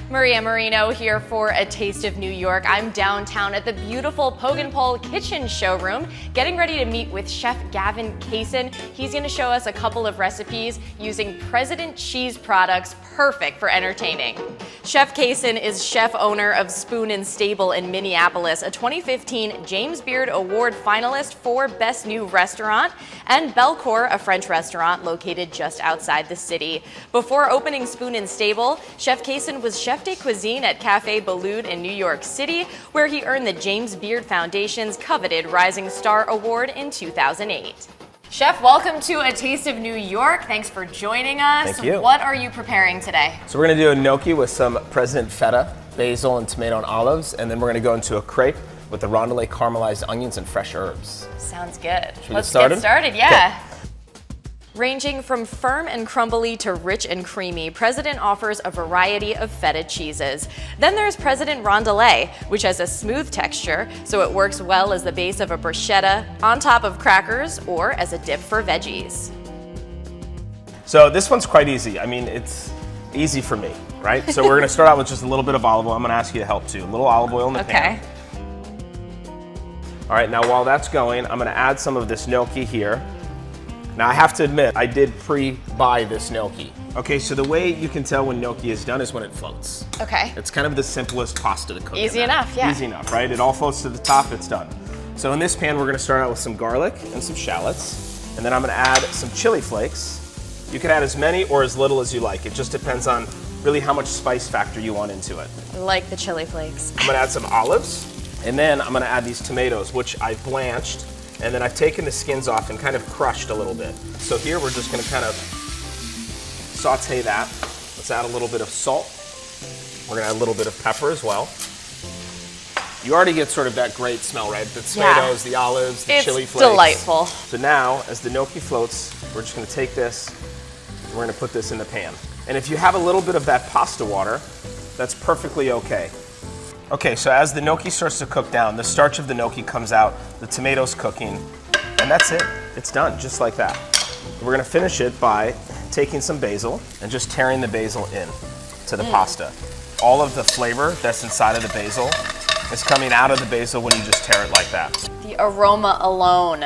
Maria Marino here for A Taste of New York. I'm downtown at the beautiful Poke and Pole Kitchen showroom, getting ready to meet with Chef Gavin Kaysen. He's going to show us a couple of recipes using President cheese products, perfect for entertaining. Chef Kaysen is chef owner of Spoon and Stable in Minneapolis, a 2015 James Beard Award finalist for Best New Restaurant, and Belcourt, a French restaurant located just outside the city. Before opening Spoon and Stable, Chef Kaysen was chef de cuisine at Cafe Boulud in New York City, where he earned the James Beard Foundation's coveted Rising Star Award in 2008. Chef, welcome to A Taste of New York. Thanks for joining us. Thank you. What are you preparing today? So we're gonna do a gnocchi with some President feta, basil, and tomato and olives, and then we're gonna go into a crepe with the rondellet caramelized onions and fresh herbs. Sounds good. Let's get started, yeah. Okay. Ranging from firm and crumbly to rich and creamy, President offers a variety of feta cheeses. Then there's President Rondellet, which has a smooth texture, so it works well as the base of a bruschetta, on top of crackers, or as a dip for veggies. So this one's quite easy. I mean, it's easy for me, right? So we're gonna start out with just a little bit of olive oil. I'm gonna ask you to help too. A little olive oil in the pan. All right, now while that's going, I'm gonna add some of this gnocchi here. Now I have to admit, I did pre-buy this gnocchi. Okay, so the way you can tell when gnocchi is done is when it floats. Okay. It's kind of the simplest pasta to cook. Easy enough, yeah. Easy enough, right? It all floats to the top, it's done. So in this pan, we're gonna start out with some garlic and some shallots, and then I'm gonna add some chili flakes. You can add as many or as little as you like. It just depends on really how much spice factor you want into it. I like the chili flakes. I'm gonna add some olives, and then I'm gonna add these tomatoes, which I blanched, and then I've taken the skins off and kind of crushed a little bit. So here we're just gonna kind of saute that. Let's add a little bit of salt. We're gonna add a little bit of pepper as well. You already get sort of that great smell, right? The tomatoes, the olives, the chili flakes. It's delightful. So now, as the gnocchi floats, we're just gonna take this, and we're gonna put this in the pan. And if you have a little bit of that pasta water, that's perfectly okay. Okay, so as the gnocchi starts to cook down, the starch of the gnocchi comes out, the tomatoes cooking, and that's it. It's done, just like that. We're gonna finish it by taking some basil and just tearing the basil in to the pasta. All of the flavor that's inside of the basil is coming out of the basil when you just tear it like that. The aroma alone.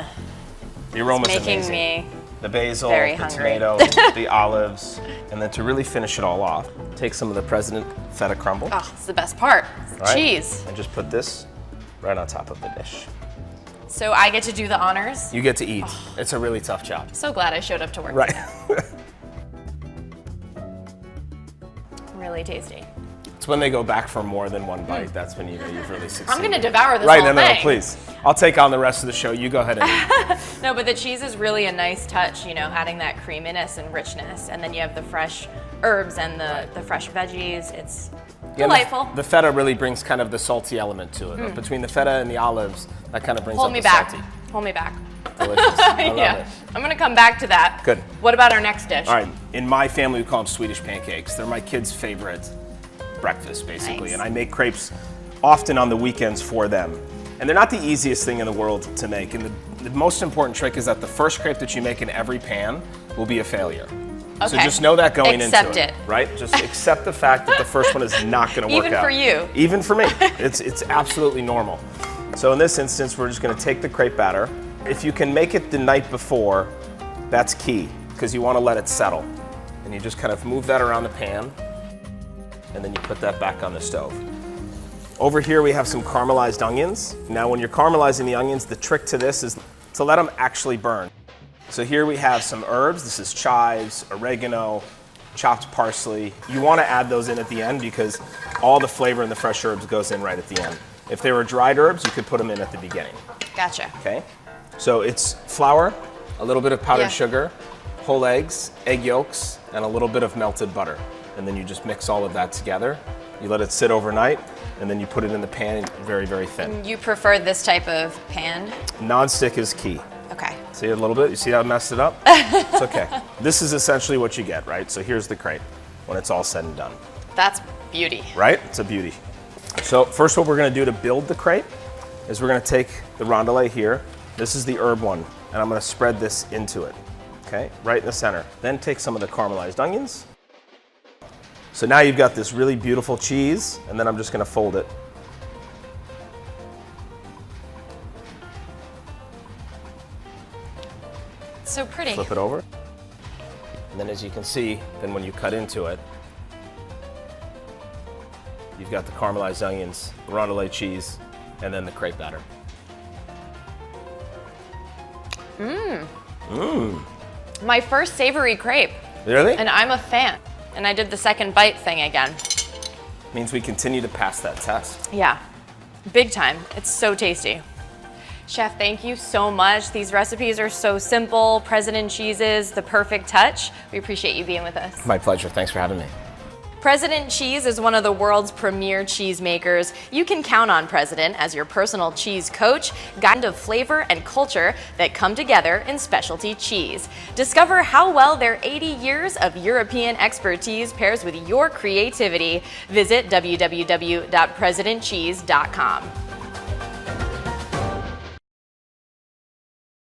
The aroma's It's making amazing. me The basil, very the hungry. tomato, the olives, and then to really finish it all off, take some of the President feta crumble. Oh, it's the best part. It's right? cheese. And just put this right on top of the dish. So I get to do the honors. You get to eat. It's a really tough job. So glad I showed up to work. Right. Really tasty. It's when they go back for more than one bite. That's when you know you've really succeeded. I'm gonna devour this right, whole no, thing. please. I'll take on the rest of the show. You go ahead and eat. No, but the cheese is really a nice touch, you know, adding that creaminess and richness. And then you have the fresh herbs and the fresh veggies. It's delightful. The feta really brings kind of the salty element to it. Between the feta and the olives, that kind of brings Hold up me the back. salty. Hold me back. Delicious. I love Yeah. it. I'm gonna come back to that. Good. What about our next dish? All right, in my family, we call them Swedish pancakes. They're my kids' favorite breakfast, basically. Nice. And I make crepes often on the weekends for them. And they're not the easiest thing in the world to make. And the most important trick is that the first crepe that you make in every pan will be a failure. So Okay. just know that going Accept into it. right? Just accept the fact that the first one is not gonna work out. Even for you. Even for me. It's absolutely normal. So in this instance, we're just gonna take the crepe batter. If you can make it the night before, that's key, because you wanna let it settle. And you just kind of move that around the pan, and then you put that back on the stove. Over here we have some caramelized onions. Now when you're caramelizing the onions, the trick to this is to let them actually burn. So here we have some herbs. This is chives, oregano, chopped parsley. You want to add those in at the end because all the flavor and the fresh herbs goes in right at the end. If they were dried herbs, you could put them in at the beginning. Gotcha. Okay? So it's flour, a little bit of powdered Yeah. sugar, whole eggs, egg yolks, and a little bit of melted butter. And then you just mix all of that together. You let it sit overnight, and then you put it in the pan very, very thin. You prefer this type of pan? Non-stick is key. Okay. See it a little bit? You see how I messed it up? It's okay. This is essentially what you get, right? So here's the crepe when it's all said and done. That's beauty. Right? It's a beauty. So first what we're gonna do to build the crepe is we're gonna take the rondellet here. This is the herb one, and I'm gonna spread this into it. Okay, right in the center. Then take some of the caramelized onions. So now you've got this really beautiful cheese, and then I'm just going to fold it. It's so pretty. Flip it over. And then as you can see, then when you cut into it, you've got the caramelized onions, the rondellet cheese, and then the crepe batter. My first savory crepe, Really? and I'm a fan. And I did the second bite thing again. Means we continue to pass that test. Yeah, big time. It's so tasty. Chef, thank you so much. These recipes are so simple. President cheeses, the perfect touch. We appreciate you being with us. My pleasure. Thanks for having me. President Cheese is one of the world's premier cheesemakers. You can count on President as your personal cheese coach, guide of flavor and culture that come together in specialty cheese. Discover how well their 80 years of European expertise pairs with your creativity. Visit www.presidentcheese.com.